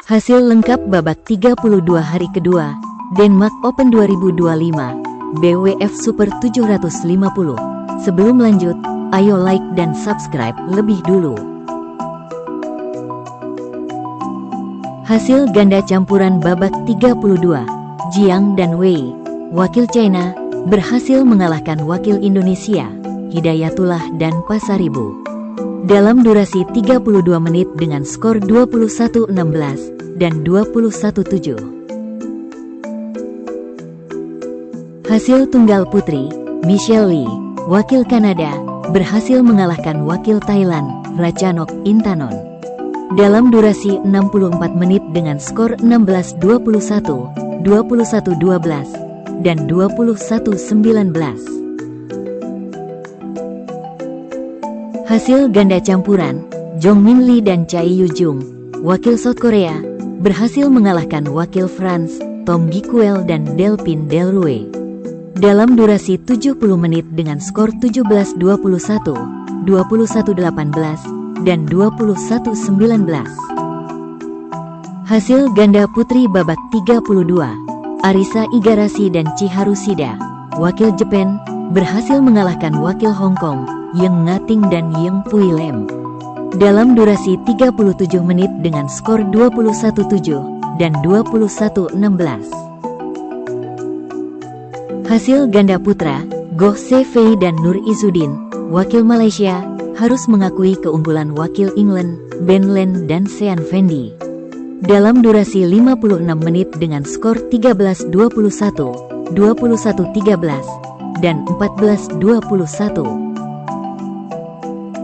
Hasil lengkap babak 32 hari kedua, Denmark Open 2025, BWF Super 750. Sebelum lanjut, ayo like dan subscribe lebih dulu. Hasil ganda campuran babak 32, Jiang dan Wei, wakil China, berhasil mengalahkan wakil Indonesia, Hidayatullah dan Pasaribu, dalam durasi 32 menit dengan skor 21-16 dan 21-7. Hasil tunggal putri, Michelle Lee, wakil Kanada, berhasil mengalahkan wakil Thailand, Ratchanok Intanon, dalam durasi 64 menit dengan skor 16-21, 21-12, dan 21-19. Hasil ganda campuran, Jongmin Lee dan Chae Yu Jung, wakil South Korea, berhasil mengalahkan wakil France, Tom Gikuel dan Delphine Delrouet, dalam durasi 70 menit dengan skor 17-21, 21-18, dan 21-19. Hasil ganda putri babak 32, Arisa Igarashi dan Chiharu Shida, wakil Jepang, berhasil mengalahkan wakil Hong Kong, Yeng Ngating dan Yeng Pui Lem, dalam durasi 37 menit dengan skor 21-7 dan 21-16. Hasil ganda putra, Goh Se Fei dan Nur Izzuddin, wakil Malaysia, harus mengakui keunggulan wakil England, Ben Len dan Sean Fendi, dalam durasi 56 menit dengan skor 13-21, 21-13, dan 14-21.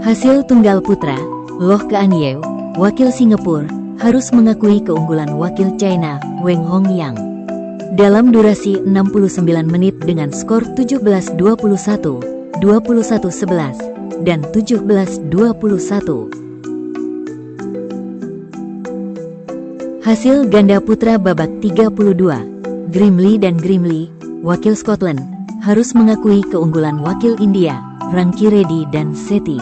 Hasil tunggal putra, Loh Kean Yew, wakil Singapura, harus mengakui keunggulan wakil China, Weng Hongyang, dalam durasi 69 menit dengan skor 17-21, 21-11, dan 17-21. Hasil ganda putra babak 32, Grimley dan Grimley, wakil Scotland, harus mengakui keunggulan wakil India, Ranki Reddy dan Sethi,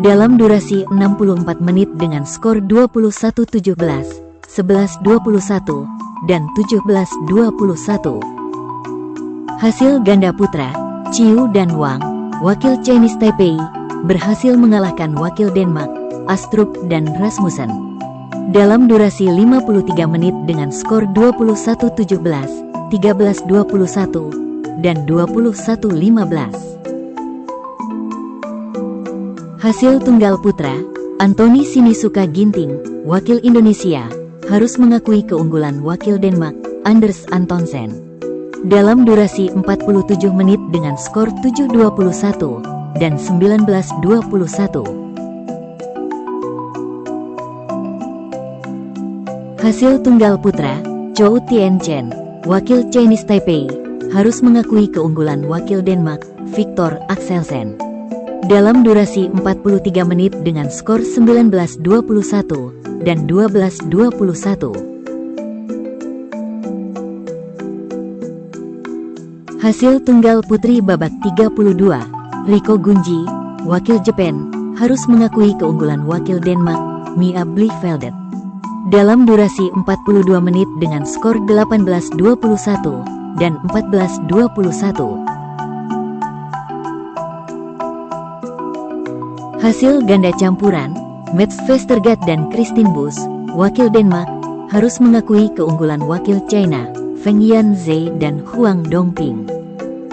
dalam durasi 64 menit dengan skor 21-17, 11-21, dan 17-21. Hasil ganda putra, Chiu dan Wang, wakil Chinese Taipei, berhasil mengalahkan wakil Denmark, Astrup dan Rasmussen, dalam durasi 53 menit dengan skor 21-17, 13-21, dan 21-15. Hasil tunggal putra, Anthony Sinisuka Ginting, wakil Indonesia, harus mengakui keunggulan wakil Denmark, Anders Antonsen, dalam durasi 47 menit dengan skor 7-21 dan 19-21. Hasil tunggal putra, Chou Tien-chen, wakil Chinese Taipei, harus mengakui keunggulan wakil Denmark, Victor Axelsen, dalam durasi 43 menit dengan skor 19-21 dan 12-21. Hasil tunggal putri babak 32, Riko Gunji, wakil Jepang, harus mengakui keunggulan wakil Denmark, Mia Blichfeldt, dalam durasi 42 menit dengan skor 18-21 dan 14-21. Hasil ganda campuran, Mats Vestergaard dan Christine Busch, wakil Denmark, harus mengakui keunggulan wakil China, Feng Yanzhe dan Huang Dongping,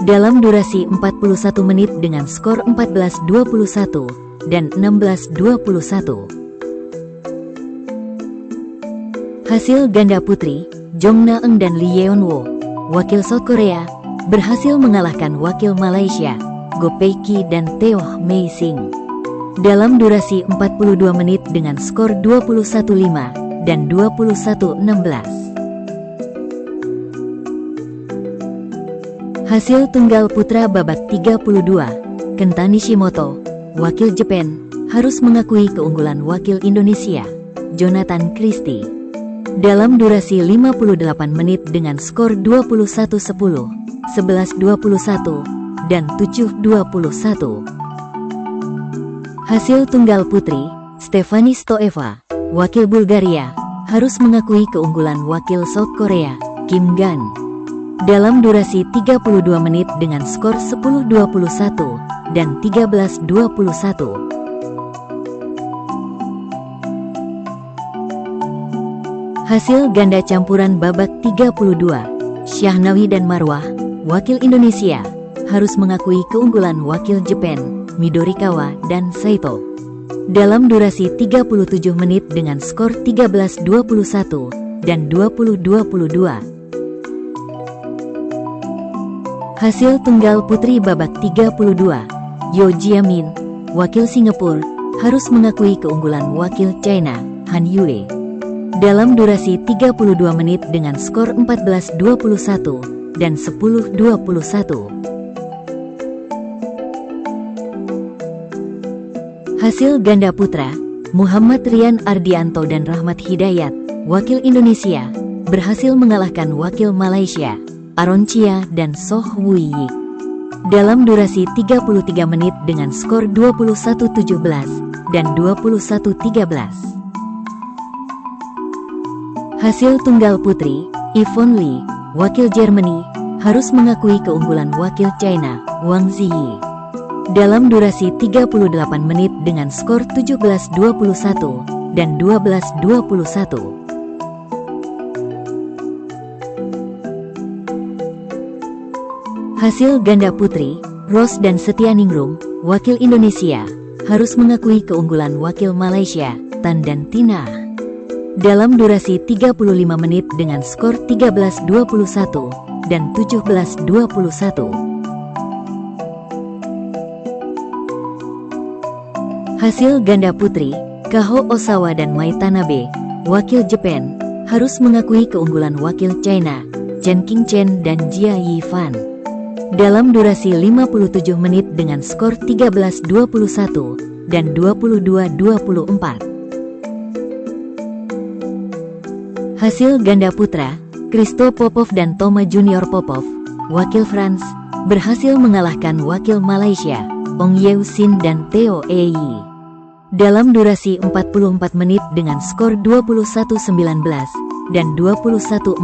dalam durasi 41 menit dengan skor 14-21 dan 16-21. Hasil ganda putri, Jong Na-eun dan Lee Yeon-woo, wakil South Korea, berhasil mengalahkan wakil Malaysia, Goh Pei Ki dan Teo Mei Sing, dalam durasi 42 menit dengan skor 21-5 dan 21-16. Hasil tunggal putra babak 32, Kenta Nishimoto, wakil Jepang, harus mengakui keunggulan wakil Indonesia, Jonathan Christie, dalam durasi 58 menit dengan skor 21-10, 11-21, dan 7-21. Hasil tunggal putri, Stefani Stoeva, wakil Bulgaria, harus mengakui keunggulan wakil South Korea, Kim Gan. Dalam durasi 32 menit dengan skor 10-21 dan 13-21. Hasil ganda campuran babak 32, Syahnawi dan Marwah, wakil Indonesia, harus mengakui keunggulan wakil Jepang, Midorikawa dan Saito. Dalam durasi 37 menit dengan skor 13-21 dan 20-22. Hasil tunggal putri babak 32, Yo Jia-min, wakil Singapura, harus mengakui keunggulan wakil China, Han Yue. Dalam durasi 32 menit dengan skor 14-21 dan 10-21. Hasil ganda putra, Muhammad Rian Ardianto dan Rahmat Hidayat, wakil Indonesia, berhasil mengalahkan wakil Malaysia, Aaron Chia dan Soh Woo Yik. Dalam durasi 33 menit dengan skor 21-17 dan 21-13. Hasil tunggal putri, Yvonne Lee, wakil Germany, harus mengakui keunggulan wakil China, Wang Ziyi. Dalam durasi 38 menit dengan skor 17-21 dan 12-21. Hasil ganda putri, Rose dan Setianingrum, wakil Indonesia, harus mengakui keunggulan wakil Malaysia, Tan dan Tina. Dalam durasi 35 menit dengan skor 13-21 dan 17-21. Hasil ganda putri, Kaho Osawa dan Mai Tanabe, wakil Jepang, harus mengakui keunggulan wakil China, Chen Qingchen dan Jia Yifan. Dalam durasi 57 menit dengan skor 13-21 dan 22-24. Hasil ganda putra, Kristo Popov dan Toma Junior Popov, wakil France, berhasil mengalahkan wakil Malaysia, Ong Yeo Sin dan Theo Yi. Dalam durasi 44 menit dengan skor 21-19 dan 21-14.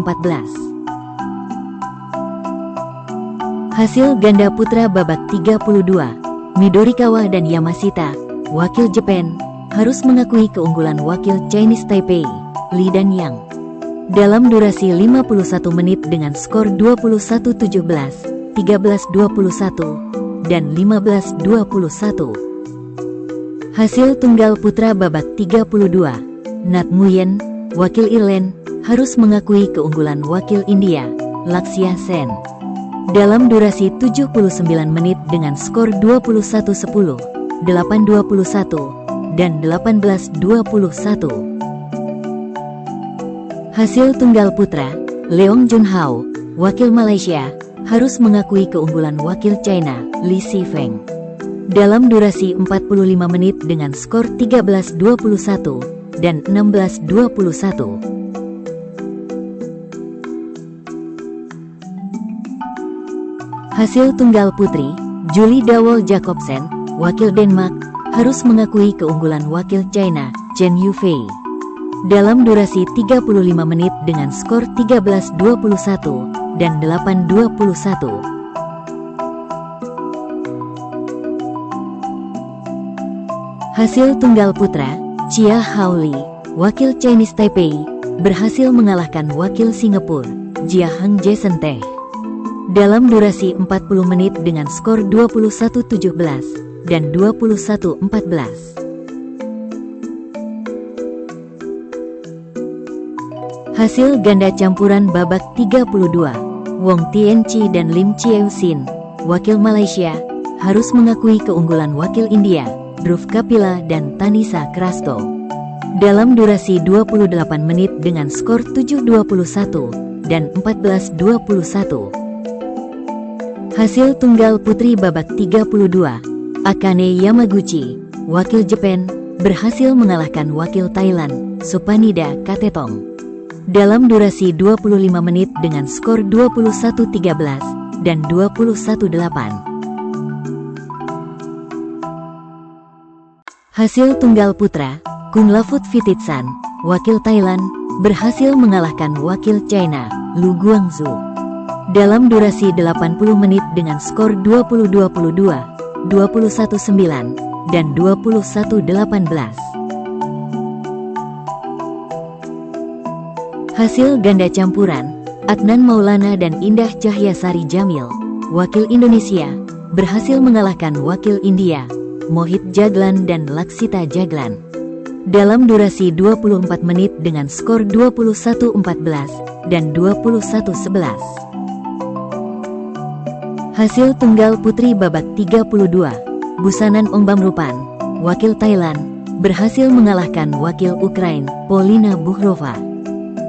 Hasil ganda putra babak 32, Midorikawa dan Yamashita, wakil Jepang, harus mengakui keunggulan wakil Chinese Taipei, Li dan Yang. Dalam durasi 51 menit dengan skor 21-17, 13-21, dan 15-21. Hasil tunggal putra babak 32, Nat Nguyen, wakil Ireland, harus mengakui keunggulan wakil India, Lakshya Sen. Dalam durasi 79 menit dengan skor 21-10, 8-21, dan 18-21. Hasil tunggal putra, Leong Junhao, wakil Malaysia, harus mengakui keunggulan wakil China, Li Sifeng. Dalam durasi 45 menit dengan skor 13-21 dan 16-21. Hasil tunggal putri, Julie Dawol Jacobsen, wakil Denmark, harus mengakui keunggulan wakil China, Chen Yufei. Dalam durasi 35 menit dengan skor 13-21 dan 8-21. Hasil tunggal putra, Chia Hao Li, wakil Chinese Taipei, berhasil mengalahkan wakil Singapura, Jia Hang Jason Teh. Dalam durasi 40 menit dengan skor 21-17 dan 21-14. Hasil ganda campuran babak 32, Wong Tianchi dan Lim Chieu Sin, wakil Malaysia, harus mengakui keunggulan wakil India, Dhruv Kapila dan Tanisa Krasto. Dalam durasi 28 menit dengan skor 7-21 dan 14-21. Hasil tunggal putri babak 32, Akane Yamaguchi, wakil Jepang, berhasil mengalahkan wakil Thailand, Supanida Katetong. Dalam durasi 25 menit dengan skor 21-13 dan 21-8. Hasil tunggal putra, Kung Lafut Vititsan, wakil Thailand, berhasil mengalahkan wakil China, Lu Guangzhou, dalam durasi 80 menit dengan skor 20-22, 21-9, dan 21-18. Hasil ganda campuran, Adnan Maulana dan Indah Cahyasari Jamil, wakil Indonesia, berhasil mengalahkan wakil India, Mohit Jaglan dan Laksita Jaglan, dalam durasi 24 menit dengan skor 21-14 dan 21-11. Hasil tunggal putri babak 32, Busanan Ongbamrupan, wakil Thailand, berhasil mengalahkan wakil Ukraina, Polina Buhrova,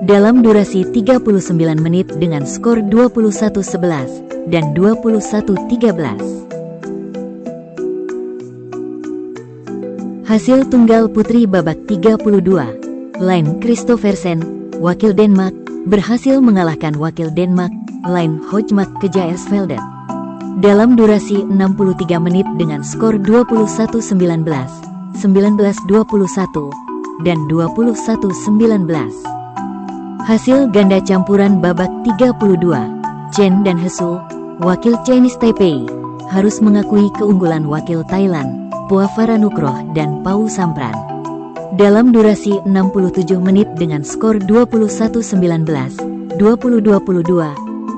dalam durasi 39 menit dengan skor 21-11 dan 21-13. Hasil tunggal putri babak 32, Line Christoffersen, wakil Denmark, berhasil mengalahkan wakil Denmark, Line Hojmark Kjaersfeldt, dalam durasi 63 menit dengan skor 21-19, 19-21, dan 21-19. Hasil ganda campuran babak 32, Chen dan Hesu, wakil Chinese Taipei, harus mengakui keunggulan wakil Thailand, Pua Varanukroh dan Pau Sampran, dalam durasi 67 menit dengan skor 21-19, 20-22,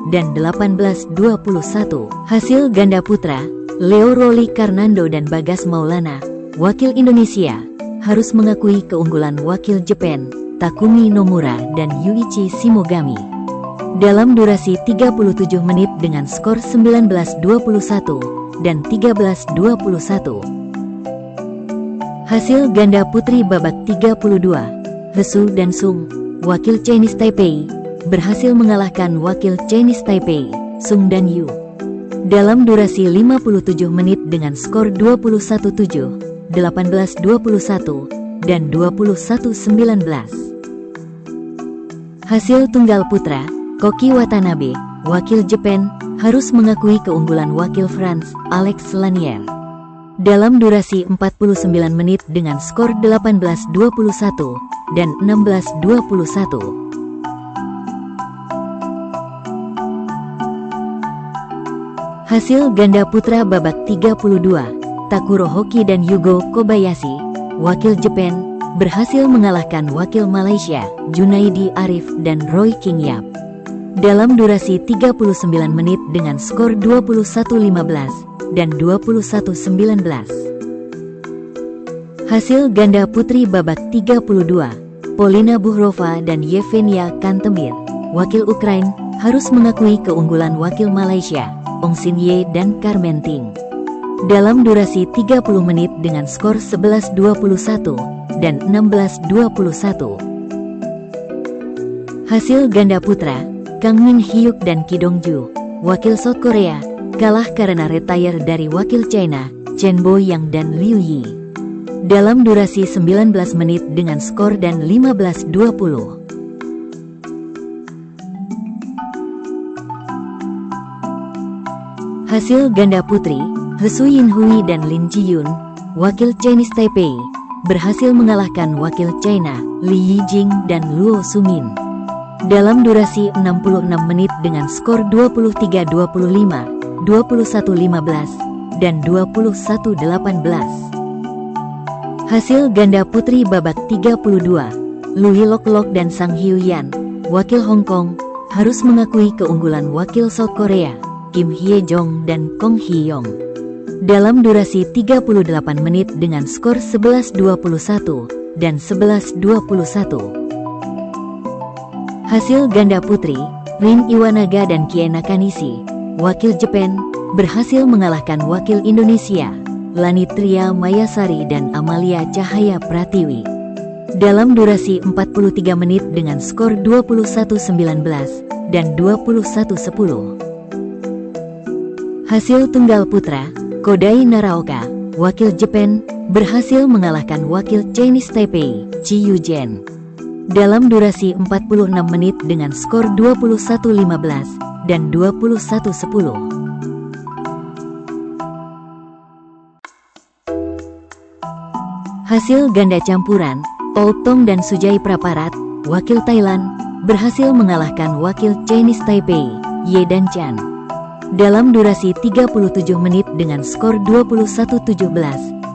dan 18-21. Hasil ganda putra, Leo Rolly Karnando dan Bagas Maulana, wakil Indonesia, harus mengakui keunggulan wakil Jepang, Takumi Nomura dan Yuichi Shimogami, dalam durasi 37 menit dengan skor 19-21 dan 13-21. Hasil ganda putri babak 32, Hesu dan Sung, wakil Chinese Taipei, berhasil mengalahkan wakil Chinese Taipei, Sung dan Yu, dalam durasi 57 menit dengan skor 21-7, 18-21, dan 21-19. Hasil tunggal putra, Koki Watanabe, wakil Jepang, harus mengakui keunggulan wakil France, Alex Lanier, dalam durasi 49 menit dengan skor 18-21 dan 16-21. Hasil ganda putra babak 32, Takuro Hoki dan Yugo Kobayashi, wakil Jepang, berhasil mengalahkan wakil Malaysia, Junaidi Arif dan Roy King Yap, dalam durasi 39 menit dengan skor 21-15 dan 21-19. Hasil ganda putri babak 32, Polina Buhrova dan Yevgenia Kantemir, wakil Ukraina, harus mengakui keunggulan wakil Malaysia, Ong Sin Ye dan Carmen Ting, dalam durasi 30 menit dengan skor 11-21 dan 16-21. Hasil ganda putra, Kang Min Hyuk dan Ki Dong Ju, wakil South Korea, kalah karena retire dari wakil China, Chen Boyang dan Liu Yi, dalam durasi 19 menit dengan skor dan 15-20. Hasil ganda putri, Hesu Yinhui dan Lin Jiyun, wakil Chinese Taipei, berhasil mengalahkan wakil China, Li Yijing dan Luo Sumin, dalam durasi 66 menit dengan skor 23-25, 21-15, dan 21-18. Hasil ganda putri babak 32, Lui Lok Lok dan Sang Hyu Yan, wakil Hong Kong, harus mengakui keunggulan wakil South Korea, Kim Hye Jong dan Kong Hee Yong, dalam durasi 38 menit dengan skor 11-21 dan 11-21. Hasil ganda putri, Rin Iwanaga dan Kie Nakanishi, wakil Jepang, berhasil mengalahkan wakil Indonesia, Lanitria Mayasari dan Amalia Cahaya Pratiwi, dalam durasi 43 menit dengan skor 21-19 dan 21-10. Hasil tunggal putra, Kodai Naraoka, wakil Jepang, berhasil mengalahkan wakil Chinese Taipei, Chi Yujen, dalam durasi 46 menit dengan skor 21-15 dan 21-10. Hasil ganda campuran, Tong dan Sujai Praparat, wakil Thailand, berhasil mengalahkan wakil Chinese Taipei, Ye dan Chan, dalam durasi 37 menit dengan skor 21-17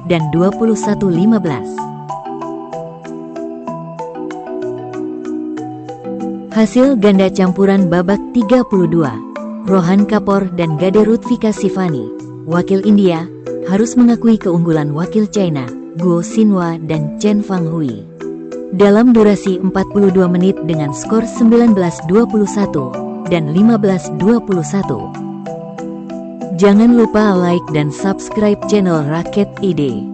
dan 21-15. Hasil ganda campuran babak 32, Rohan Kapoor dan Gade Rutvika Sivani, wakil India, harus mengakui keunggulan wakil China, Guo Xinhua dan Chen Fanghui, dalam durasi 42 menit dengan skor 19-21 dan 15-21. Jangan lupa like dan subscribe channel Raket ID.